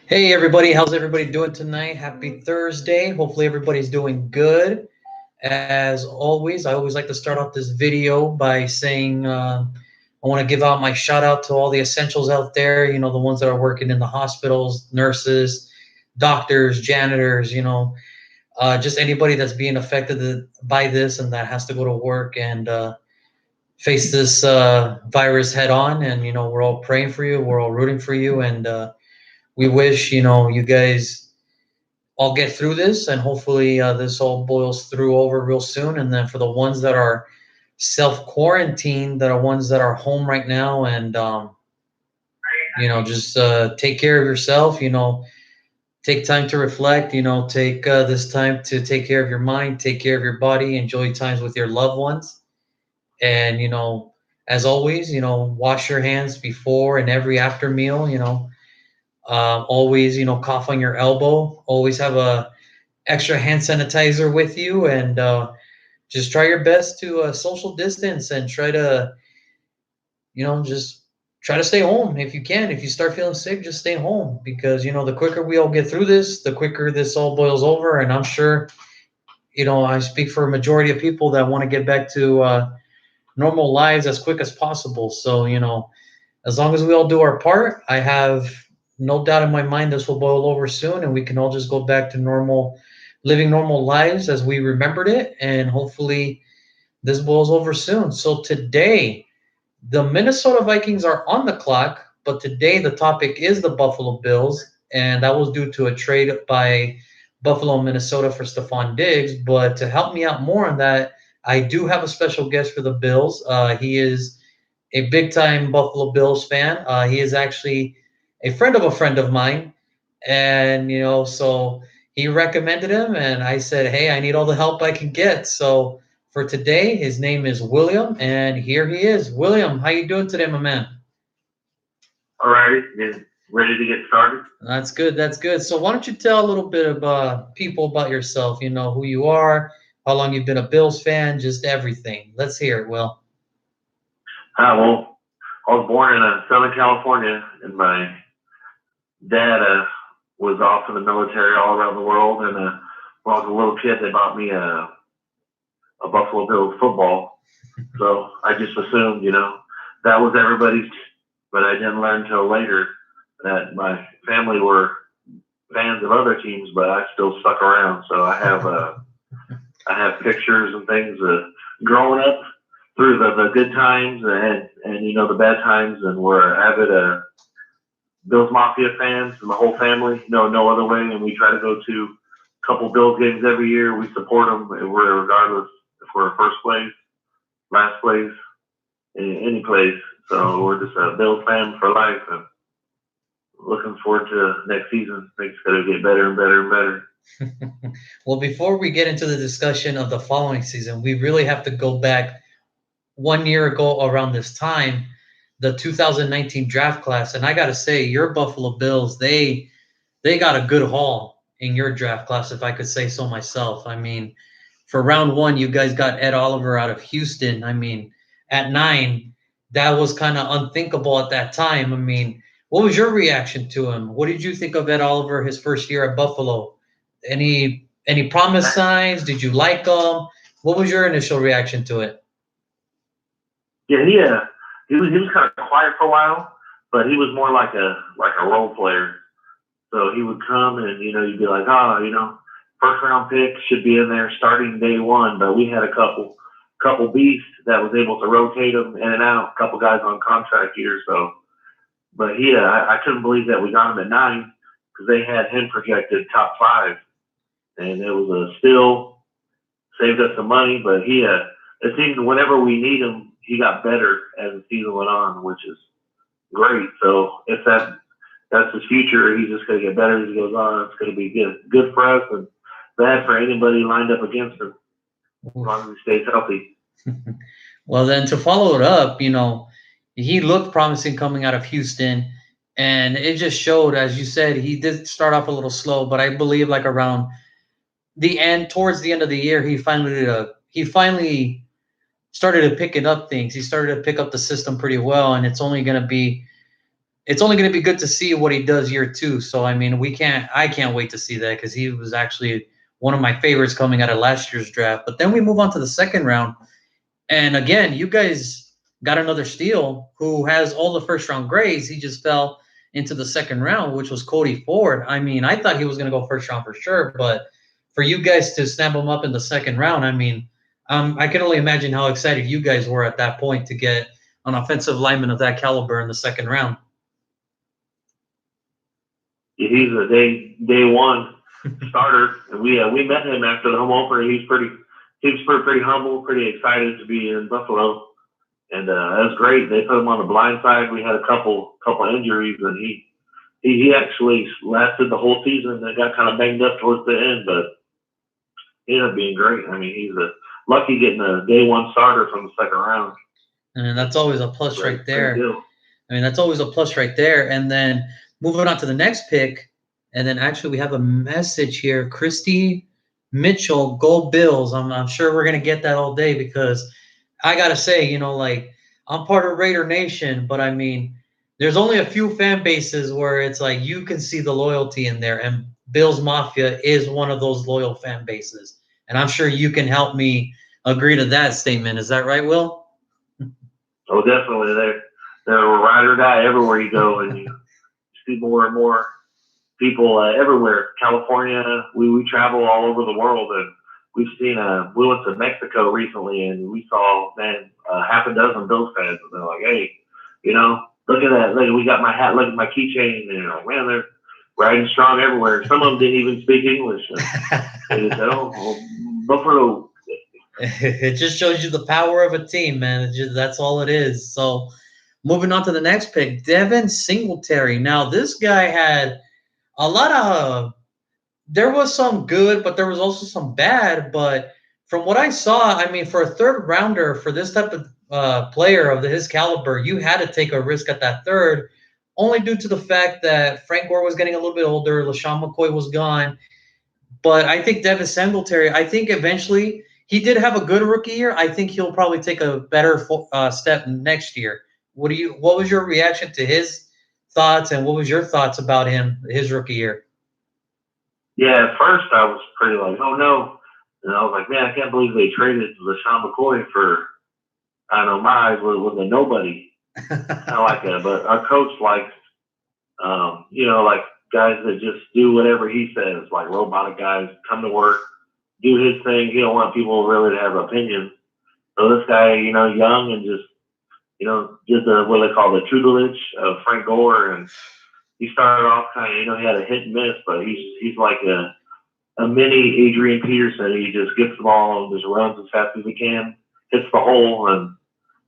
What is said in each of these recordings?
Hey everybody, how's everybody doing tonight? Happy Thursday. Hopefully everybody's doing good. As always, I always like to start off this video by saying I want to give out my shout out to all the essentials out there, the ones that are working in the hospitals, nurses, doctors, janitors, just anybody that's being affected by this and that has to go to work and face this virus head on. And, we're all praying for you, we're all rooting for you, and we wish, you guys all get through this, and hopefully this all boils through over real soon. And then for the ones that are self quarantined, that are ones that are home right now, and just take care of yourself. Take time to reflect. Take this time to take care of your mind, take care of your body, enjoy times with your loved ones, and as always, wash your hands before and every after meal. Always, cough on your elbow. Always have a extra hand sanitizer with you, and just try your best to social distance and try to just try to stay home if you can. If you start feeling sick, just stay home, because the quicker we all get through this, the quicker this all boils over. And I'm sure I speak for a majority of people that want to get back to normal lives as quick as possible. So as long as we all do our part, I have no doubt in my mind this will boil over soon, and we can all just go back to normal, living normal lives as we remembered it. And hopefully, this boils over soon. So today, the Minnesota Vikings are on the clock, but today the topic is the Buffalo Bills, and that was due to a trade by Buffalo, Minnesota for Stephon Diggs. But to help me out more on that, I do have a special guest for the Bills. He is a big time Buffalo Bills fan. He is actually a friend of mine, and so he recommended him, and I said, "Hey, I need all the help I can get." So for today, his name is William, and here he is. William, how you doing today, my man? All right, ready to get started? That's good. That's good. So why don't you tell a little bit about people about yourself? Who you are, how long you've been a Bills fan, just everything. Let's hear it, Will. Well, I was born in Southern California, and my dad was off in the military all around the world. And when I was a little kid, they bought me a Buffalo Bills football. So I just assumed, that was everybody's. But I didn't learn until later that my family were fans of other teams, but I still stuck around. So I have pictures and things growing up through the good times and the bad times, and we're avid Bills Mafia fans, and the whole family. No other way. And we try to go to a couple Bills games every year. We support them, regardless if we're first place, last place, any place. So we're just a Bills fan for life, and looking forward to next season. Things going to get better and better and better. Well, before we get into the discussion of the following season, we really have to go back 1 year ago around this time, the 2019 draft class. And I got to say, your Buffalo Bills, they got a good haul in your draft class, if I could say so myself. I mean, for round one, you guys got Ed Oliver out of Houston. I mean, at 9, that was kind of unthinkable at that time. I mean, what was your reaction to him? What did you think of Ed Oliver his first year at Buffalo? Any promise signs? Did you like him? What was your initial reaction to it? Yeah, he was kind of quiet for a while, but he was more like a role player. So he would come and you'd be like, first round pick should be in there starting day one. But we had a couple beasts that was able to rotate them in and out. A couple guys on contract here, so. But I couldn't believe that we got him at 9 because they had him projected top 5, and it was a still saved us some money. But it seemed whenever we need him, he got better as the season went on, which is great. So if that's his future, he's just going to get better as he goes on. It's going to be good for us and bad for anybody lined up against him, as long as he stays healthy. Well, then to follow it up, he looked promising coming out of Houston, and it just showed, as you said, he did start off a little slow, but I believe like around the end, towards the end of the year, he finally started to picking up things. He started to pick up the system pretty well, and it's only going to be it's only going to be good to see what he does year two. So I mean, I can't wait to see that because he was actually one of my favorites coming out of last year's draft. But then we move on to the second round, and again, you guys got another steal who has all the first round grades. He just fell into the second round, which was Cody Ford. I mean, I thought he was going to go first round for sure, but for you guys to snap him up in the second round, I mean, I can only imagine how excited you guys were at that point to get an offensive lineman of that caliber in the second round. He's a day one starter, and we met him after the home opener. He was pretty humble, pretty excited to be in Buffalo, and that was great. They put him on the blind side. We had a couple injuries, and he actually lasted the whole season. They got kind of banged up towards the end, but he ended up being great. I mean, he's lucky getting a day one starter from the second round. And that's always a plus right there. I mean, that's always a plus right there. And then moving on to the next pick, and then actually we have a message here. Christy Mitchell, go Bills. I'm sure we're going to get that all day because I got to say, you know, like I'm part of Raider Nation, but I mean, there's only a few fan bases where it's like you can see the loyalty in there, and Bills Mafia is one of those loyal fan bases. And I'm sure you can help me agree to that statement. Is that right, Will? Oh, definitely. They're a ride or die everywhere you go, and you see more and more people everywhere. California, we travel all over the world, and we've seen. We went to Mexico recently, and we saw half a dozen Bills fans, and they're like, "Hey, you know, look at that! Look, we got my hat. Look at my keychain." And like, man, they're riding strong everywhere. Some of them didn't even speak English. They just said, "Oh, well, Buffalo." It just shows you the power of a team, man. That's all it is. So, moving on to the next pick, Devin Singletary. Now, this guy had a lot of. There was some good, but there was also some bad. But from what I saw, I mean, for a third rounder for this type of player of his caliber, you had to take a risk at that third, only due to the fact that Frank Gore was getting a little bit older, LaShawn McCoy was gone. But I think Devin Singletary, I think eventually he did have a good rookie year. I think he'll probably take a better step next year. What was your reaction to his thoughts, and what was your thoughts about his rookie year? Yeah, at first I was pretty like, oh no. And I was like, man, I can't believe they traded LaShawn McCoy for, I don't know, my eyes was a nobody. I like that. But our coach likes, like guys that just do whatever he says, like robotic guys, come to work, do his thing. He don't want people really to have opinions. So this guy, young and just, did what they call the tutelage of Frank Gore. And he started off kind of, he had a hit and miss, but he's like a mini Adrian Peterson. He just gets the ball and just runs as fast as he can, hits the hole, and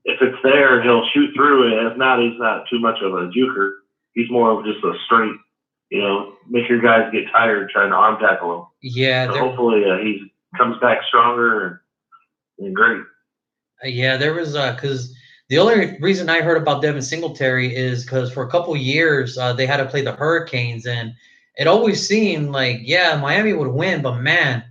if it's there, he'll shoot through it. If not, he's not too much of a juker. He's more of just a straight, make your guys get tired trying to arm tackle him. Yeah. So hopefully he comes back stronger and great. Yeah, there was because the only reason I heard about Devin Singletary is because for a couple years they had to play the Hurricanes, and it always seemed like, yeah, Miami would win, but man,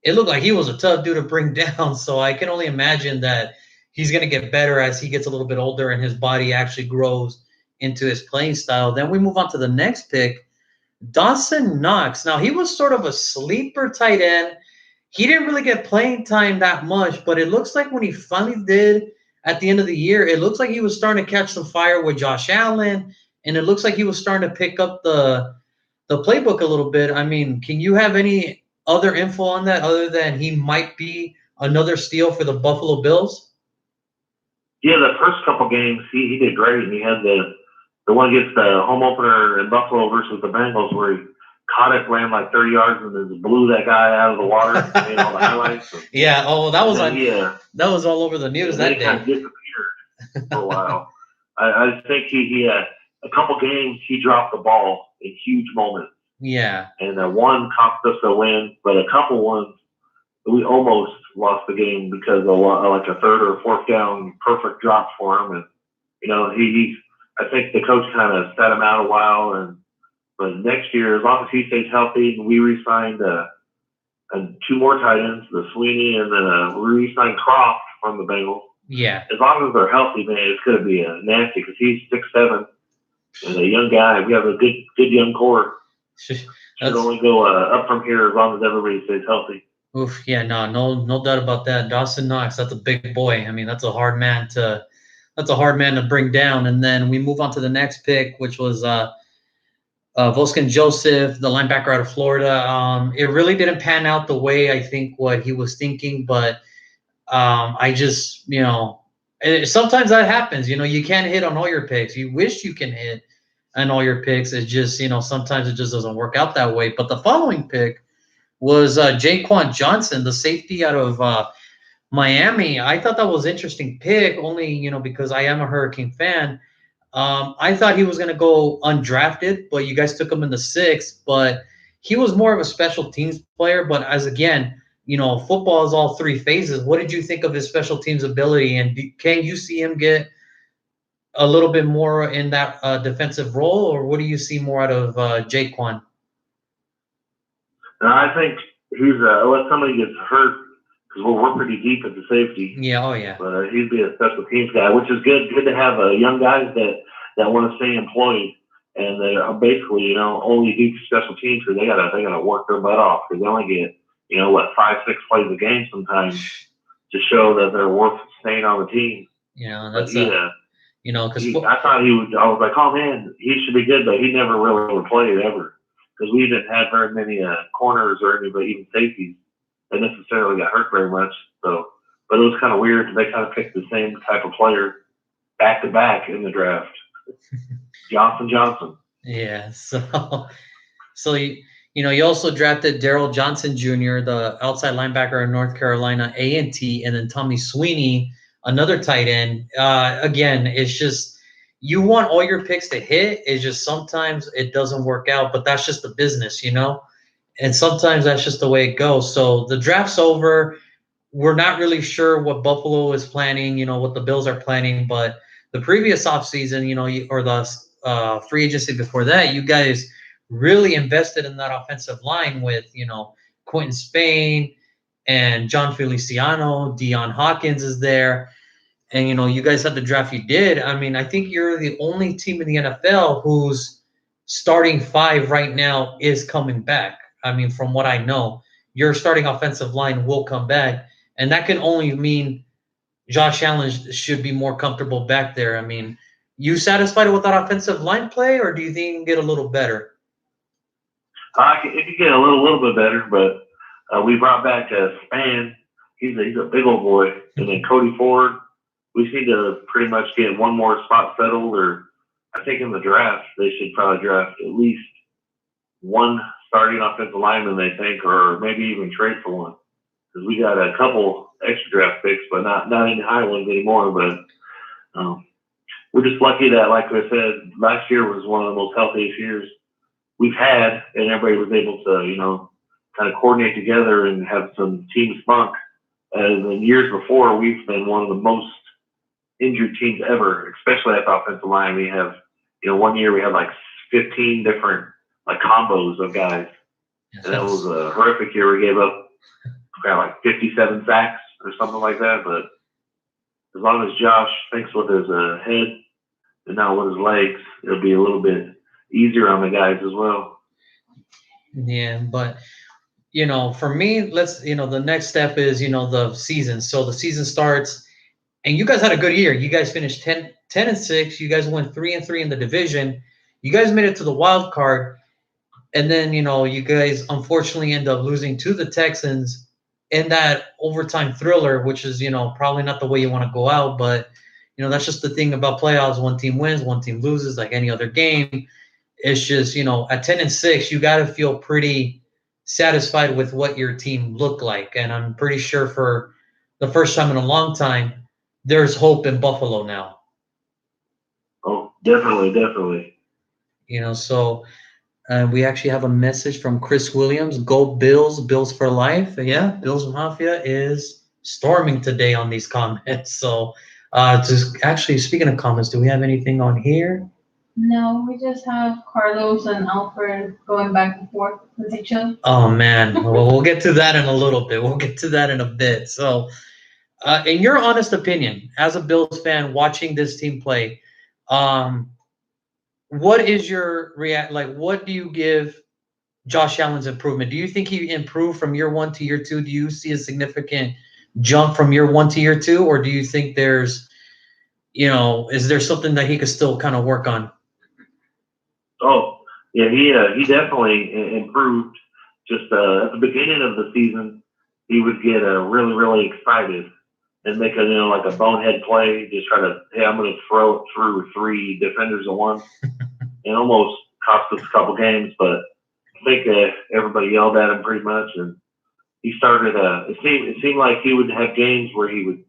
it looked like he was a tough dude to bring down. So I can only imagine that he's going to get better as he gets a little bit older and his body actually grows into his playing style. Then we move on to the next pick, Dawson Knox. Now, he was sort of a sleeper tight end. He didn't really get playing time that much, but it looks like when he finally did at the end of the year, it looks like he was starting to catch some fire with Josh Allen, and it looks like he was starting to pick up the playbook a little bit. I mean, can you have any other info on that other than he might be another steal for the Buffalo Bills? Yeah, the first couple games he did great, and he had the one against the home opener in Buffalo versus the Bengals where he caught it, ran like 30 yards, and just blew that guy out of the water. Made all the highlights. Yeah. Oh, that was all over the news that day. Kind of disappeared for a while. I think he had a couple games he dropped the ball in huge moments. Yeah. And one cost us a win, but a couple ones we almost lost the game because of like a third or fourth down perfect drop for him. And I think the coach kind of set him out a while, but next year, as long as he stays healthy, we re-signed two more tight ends, the Sweeney, and then we re-signed Croft from the Bengals. Yeah. As long as they're healthy, man, it's going to be nasty because he's 6'7", And a young guy, we have a good young core. Should only go up from here as long as everybody stays healthy. Oof, yeah, no doubt about that. Dawson Knox, that's a big boy. I mean, that's a hard man to bring down. And then we move on to the next pick, which was Volskin Joseph, the linebacker out of Florida. It really didn't pan out the way I think what he was thinking, but I just, sometimes that happens. You can't hit on all your picks. You wish you can hit on all your picks. It's just, sometimes it just doesn't work out that way. But the following pick was Jaquan Johnson, the safety out of Miami. I thought that was an interesting pick, only, because I am a Hurricane fan. I thought he was going to go undrafted, but you guys took him in the sixth. But he was more of a special teams player. But as again, football is all three phases. What did you think of his special teams ability, and can you see him get a little bit more in that defensive role, or what do you see more out of Jaquan? I think he's unless somebody gets hurt, because we're pretty deep at the safety. Yeah, oh yeah. But he'd be a special teams guy, which is good. Good to have young guys that want to stay employed, and they are basically only do special teams because they gotta work their butt off, because they only get 5-6 plays a game sometimes to show that they're worth staying on the team. That's because I thought he would. I was like, oh man, he should be good, but he never really would play it ever, because we didn't have very many corners or anybody, even safeties, that necessarily got hurt very much. So, but it was kind of weird. They kind of picked the same type of player back to back in the draft. Johnson. Yeah. So you also drafted Daryl Johnson Jr., the outside linebacker in North Carolina A&T, and then Tommy Sweeney, another tight end. Again, it's just you want all your picks to hit. It's just sometimes it doesn't work out, but that's just the business, and sometimes that's just the way it goes. So the draft's over. We're not really sure what Buffalo is planning, what the Bills are planning, but the previous offseason, or the free agency before that, you guys really invested in that offensive line with, Quentin Spain and John Feliciano. Deion Hawkins is there. And, you guys had the draft you did. I mean, I think you're the only team in the NFL whose starting five right now is coming back. I mean, from what I know, your starting offensive line will come back. And that can only mean Josh Allen should be more comfortable back there. I mean, you satisfied with that offensive line play, or do you think it can get a little better? It could get a little bit better, but we brought back Span. He's a big old boy. And then Cody Ford. We need to pretty much get one more spot settled, or I think in the draft, they should probably draft at least one starting offensive lineman, they think, or maybe even trade for one. Because we got a couple extra draft picks, but not any high ones anymore. But we're just lucky that, like I said, last year was one of the most healthiest years we've had, and everybody was able to, kind of coordinate together and have some team spunk. As in years before, we've been one of the most injured teams ever, especially at the offensive line. We have, one year we had like 15 different combos of guys. And that was a horrific year. We gave up like 57 sacks or something like that. But as long as Josh thinks with his head and not with his legs, it'll be a little bit easier on the guys as well. Yeah, but for me, the next step is, the season. So the season starts, and you guys had a good year. You guys finished 10-6. You guys went 3-3 in the division. You guys made it to the wild card. And then, you guys unfortunately end up losing to the Texans in that overtime thriller, which is, probably not the way you want to go out. But, that's just the thing about playoffs. One team wins, one team loses, like any other game. It's just, at 10-6, you got to feel pretty satisfied with what your team looked like. And I'm pretty sure for the first time in a long time, there's hope in Buffalo now. Oh, definitely. So we actually have a message from Chris Williams. Go Bills, Bills for life. Yeah, Bills Mafia is storming today on these comments. So just actually, speaking of comments, do we have anything on here? No, we just have Carlos and Alfred going back and forth with each other. Oh, man. Well, we'll get to that in a little bit. We'll get to that in a bit. So in your honest opinion, as a Bills fan watching this team play, what is your react? Like, what do you give Josh Allen's improvement? Do you think he improved from year one to year two? Do you see a significant jump from year one to year two, or do you think there's, is there something that he could still kind of work on? Oh, yeah, he definitely improved. Just at the beginning of the season, he would get really really excited and make a like a bonehead play, just try to hey I'm going to throw it through three defenders at once, and almost cost us a couple games. But I think everybody yelled at him pretty much, and he started. It seemed like he would have games where he would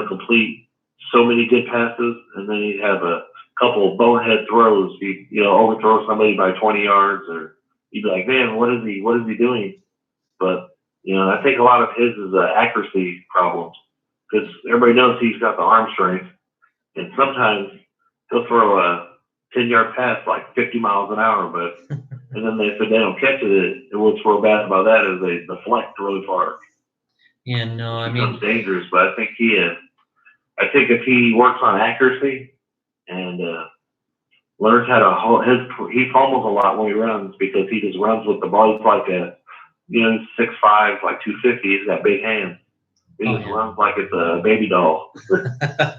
complete so many good passes, and then he'd have a couple of bonehead throws. He'd overthrow somebody by 20 yards, or you'd be like, man, what is he doing? But I think a lot of his is accuracy problems because everybody knows he's got the arm strength, and sometimes he'll throw a 10-yard pass like 50 miles an hour, but and then if they don't catch it, and what's real bad about that is they deflect really far. Yeah, no, It becomes dangerous. But I think if he works on accuracy and learns how to he fumbles a lot when he runs because he just runs with the ball. He's like he's 6'5", like 250. He's got big hands. He just runs like it's a baby doll,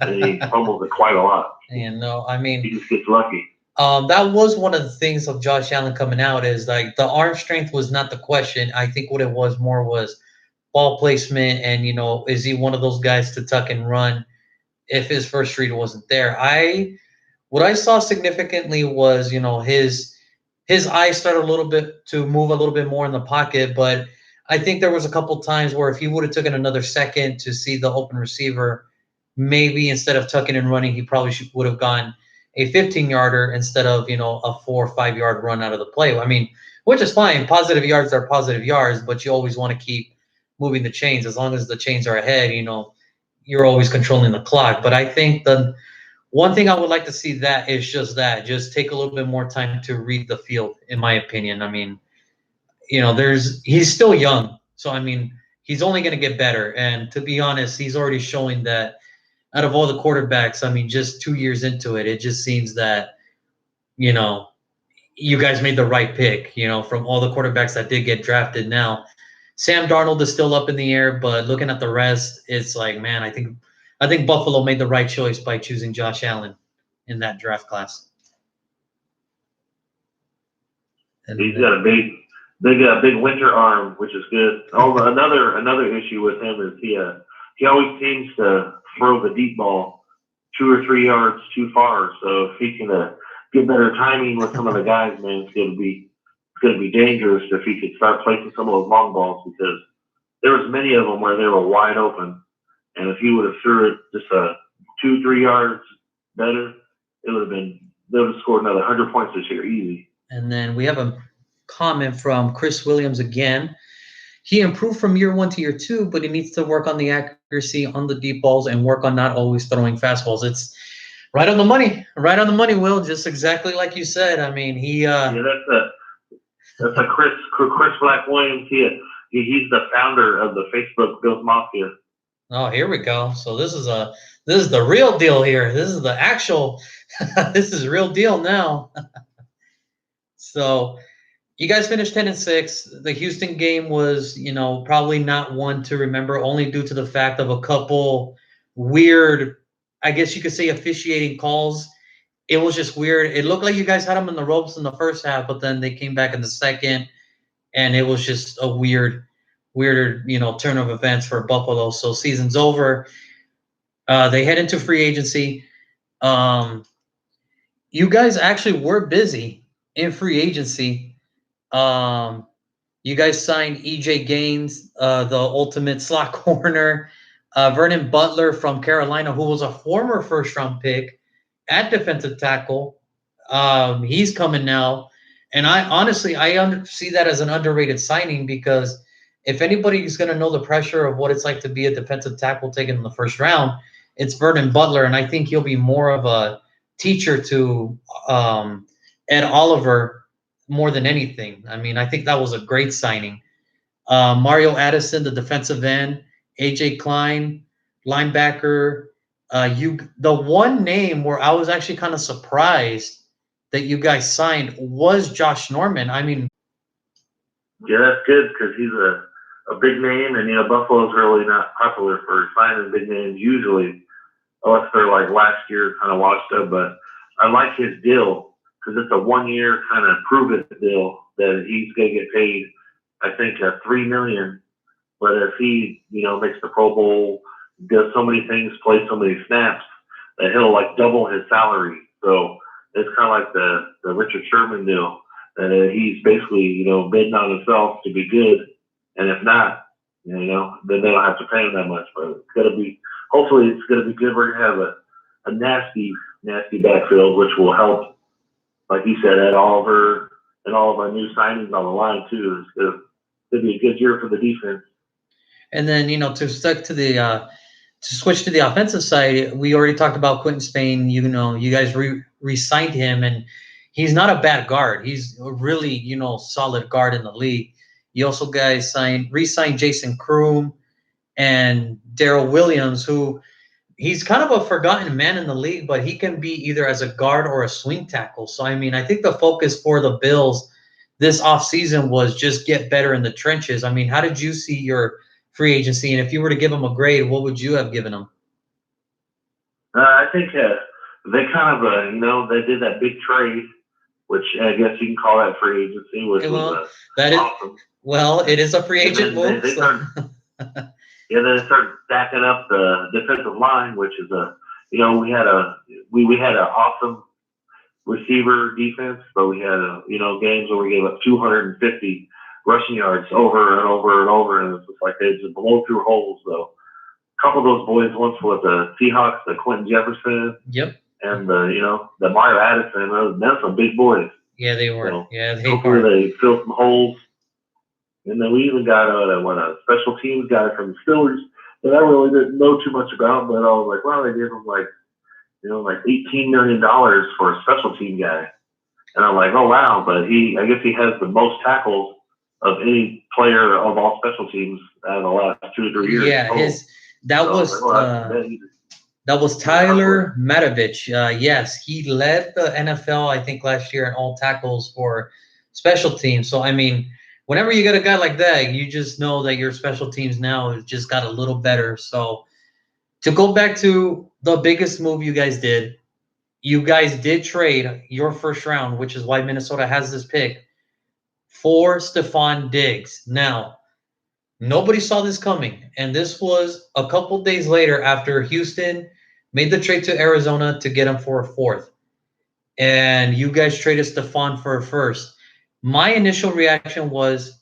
and he fumbles it quite a lot. And no, he just gets lucky. That was one of the things of Josh Allen coming out is like the arm strength was not the question. I think what it was more was ball placement and is he one of those guys to tuck and run if his first read wasn't there. What I saw significantly was his eyes started a little bit to move a little bit more in the pocket, but I think there was a couple times where if he would have taken another second to see the open receiver, maybe instead of tucking and running, he probably would have gone a 15-yarder instead of a 4 or 5 yard run out of the play. I mean, which is fine. Positive yards are positive yards, but you always want to keep moving the chains. As long as the chains are ahead, you're always controlling the clock. But I think the one thing I would like to see that is just take a little bit more time to read the field, in my opinion. I mean, he's still young, so I mean, he's only going to get better. And to be honest, he's already showing that out of all the quarterbacks, I mean, just 2 years into it, it just seems that you guys made the right pick. From all the quarterbacks that did get drafted, now Sam Darnold is still up in the air, but looking at the rest, it's like, man, I think Buffalo made the right choice by choosing Josh Allen in that draft class. And he's got a big winter arm, which is good. Another issue with him is he always seems to throw the deep ball 2 or 3 yards too far. So if he can get better timing with some of the guys, man, it's going to be dangerous if he could start placing some of those long balls because there was many of them where they were wide open, and if he would have threw it just 2-3 yards better, they would have scored another 100 points this year easy. And then we have a comment from Chris Williams again. He improved from year one to year two, but he needs to work on the accuracy on the deep balls and work on not always throwing fastballs. It's right on the money, Will. Just exactly like you said. I mean, that's a Chris Black Williams. He's the founder of the Facebook Bills Mafia. Oh, here we go. So this is the real deal here. This is the actual. This is real deal now. So you guys finished 10-6. The Houston game was, probably not one to remember, only due to the fact of a couple weird, I guess you could say, officiating calls. It was just weird. It looked like you guys had them in the ropes in the first half, but then they came back in the second, and it was just a weirder, turn of events for Buffalo. So season's over. They head into free agency. You guys actually were busy in free agency. You guys signed EJ Gaines, the ultimate slot corner, Vernon Butler from Carolina, who was a former first-round pick at defensive tackle. He's coming now, and I see that as an underrated signing because if anybody's going to know the pressure of what it's like to be a defensive tackle taken in the first round, it's Vernon Butler, and I think he'll be more of a teacher to Ed Oliver more than anything. I mean, I think that was a great signing. Mario Addison, the defensive end, AJ Klein, linebacker. The one name where I was actually kind of surprised that you guys signed was Josh Norman. I mean, Yeah, that's good because he's a big name, and Buffalo's really not popular for signing big names usually, unless they're like last year kind of washed up. But I like his deal because it's a 1 year kind of prove it deal that he's gonna get paid. I think $3 million. But if he makes the Pro Bowl, does so many things, plays so many snaps, that he'll like double his salary. So it's kind of like the Richard Sherman deal. And he's basically, bidding on himself to be good. And if not, then they don't have to pay him that much. But it's going to be, hopefully, it's going to be good. We're going to have a nasty, nasty backfield, which will help, like you said, Ed Oliver and all of our new signings on the line, too. It's going to be a good year for the defense. and then to stick to the to switch to the offensive side, we already talked about Quentin Spain. You guys re-signed him, and he's not a bad guard. He's a really solid guard in the league. You also guys re-signed Jason Kroom and Daryl Williams, who he's kind of a forgotten man in the league, but he can be either as a guard or a swing tackle. So I mean, I think the focus for the Bills this offseason was just get better in the trenches. I mean, how did you see your free agency? And if you were to give them a grade, what would you have given them? I think they kind of, they did that big trade, which I guess you can call that free agency, which was awesome. Well, it is a free agent move. They started, yeah, then they started stacking up the defensive line, which is we had an awesome receiver defense, but we had games where we gave up 250 rushing yards over and over and over, and it's just like they just blow through holes. So a couple of those boys, once with the Seahawks, the Quentin Jefferson, yep, and the Mario Addison, that's some big boys. Yeah, they were. So yeah, they hopefully were. they fill some holes. And then we even got a special teams guy from the Steelers that I really didn't know too much about, but I was like, wow, they gave him like $18 million for a special team guy. And I'm like, oh wow, but I guess he has the most tackles of any player of all special teams out of the last 2 or 3 years. Yeah, that was Tyler Matovich. Yes, he led the NFL, I think, last year in all tackles for special teams. So I mean, whenever you get a guy like that, you just know that your special teams now has just got a little better. So to go back to the biggest move you guys did trade your first round, which is why Minnesota has this pick, for Stephon Diggs. Now, nobody saw this coming, and this was a couple days later after Houston made the trade to Arizona to get him for a fourth. And you guys traded Stephon for a first. My initial reaction was,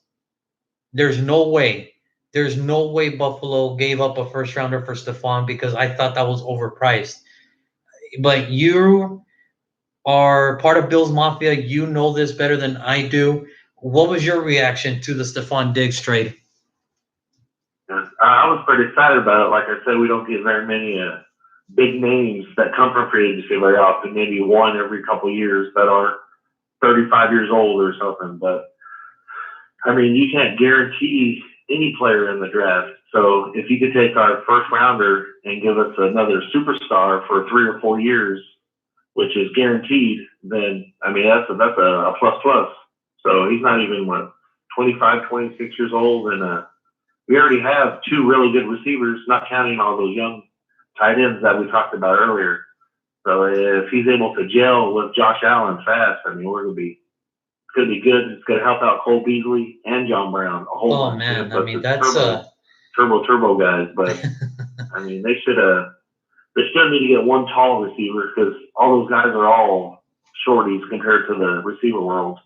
there's no way Buffalo gave up a first rounder for Stephon, because I thought that was overpriced. But you are part of Bill's Mafia. You know this better than I do. What was your reaction to the Stephon Diggs trade? I was pretty excited about it. Like I said, we don't get very many big names that come from free agency very often. Maybe one every couple of years that are 35 years old or something. But I mean, you can't guarantee any player in the draft. So if you could take our first rounder and give us another superstar for 3 or 4 years, which is guaranteed, then I mean that's a plus plus. So he's not even 25, 26 years old, and we already have 2 really good receivers, not counting all those young tight ends that we talked about earlier. So if he's able to gel with Josh Allen fast, I mean, it's going to be good. It's going to help out Cole Beasley and John Brown a whole lot. Man, I mean, that's turbo guys. But I mean, they still need to get one tall receiver, because all those guys are all shorties compared to the receiver world.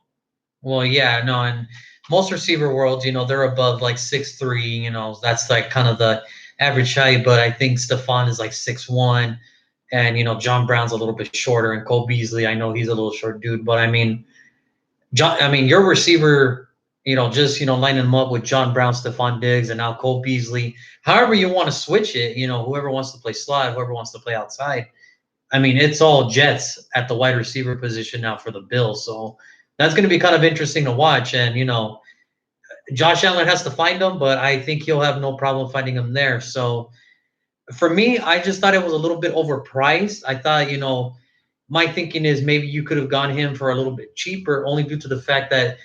Well, yeah, no, and most receiver worlds, they're above like 6'3", that's like kind of the average height. But I think Stephon is like 6'1", and John Brown's a little bit shorter, and Cole Beasley, I know he's a little short dude, but I mean, your receiver, just lining them up with John Brown, Stephon Diggs, and now Cole Beasley. However you want to switch it, whoever wants to play slot, whoever wants to play outside. I mean, it's all Jets at the wide receiver position now for the Bills. So that's going to be kind of interesting to watch. And, Josh Allen has to find them, but I think he'll have no problem finding them there. So for me, I just thought it was a little bit overpriced. I thought, my thinking is maybe you could have gone him for a little bit cheaper, only due to the fact that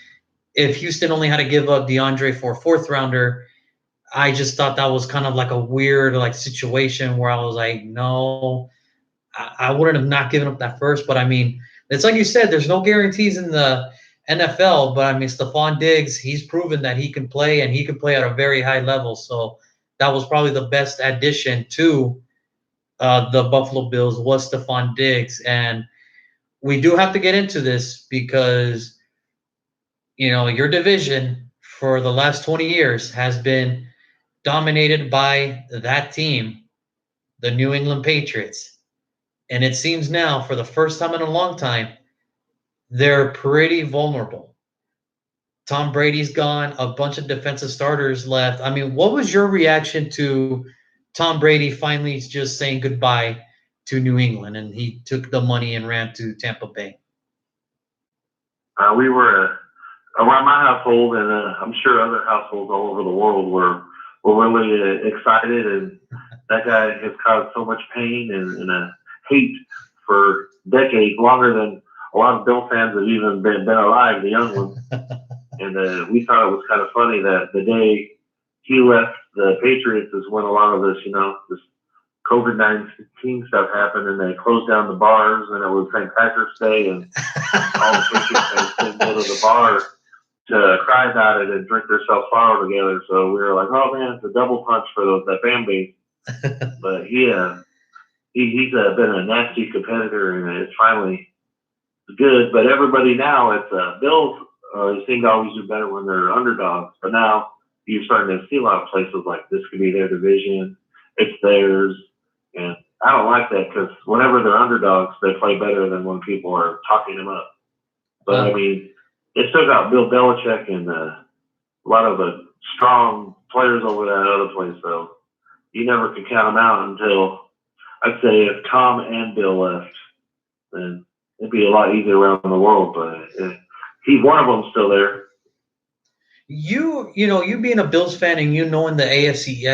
if Houston only had to give up DeAndre for a fourth rounder, I just thought that was kind of like a weird like situation where I was like, no, I wouldn't have not given up that first. But I mean, it's like you said, there's no guarantees in the NFL. But I mean, Stephon Diggs, he's proven that he can play and he can play at a very high level. So that was probably the best addition to the Buffalo Bills was Stephon Diggs. And we do have to get into this because, your division for the last 20 years has been dominated by that team, the New England Patriots. And it seems now, for the first time in a long time, they're pretty vulnerable. Tom Brady's gone, a bunch of defensive starters left. I mean, what was your reaction to Tom Brady finally just saying goodbye to New England and he took the money and ran to Tampa Bay? We were around my household, and I'm sure other households all over the world were really excited. And that guy has caused so much pain and hate for decades, longer than a lot of Bill fans have even been alive, the young ones. And we thought it was kind of funny that the day he left the Patriots is when a lot of this, this COVID-19 stuff happened, and they closed down the bars, and it was St. Patrick's Day, and all the Patriots fans couldn't go to the bar to cry about it and drink themselves sorrow together. So we were like, oh man, it's a double punch for that fan base. But he's been a nasty competitor, and it's finally good. But everybody now, it's Bills. They seem to always do better when they're underdogs. But now you're starting to see a lot of places like this could be their division. It's theirs. And I don't like that because whenever they're underdogs, they play better than when people are talking them up. But I mean, they still got Bill Belichick and a lot of the strong players over that other place. So you never can count them out until, I'd say, if Tom and Bill left, then it'd be a lot easier around the world. But one of them's still there. You being a Bills fan and knowing the AFC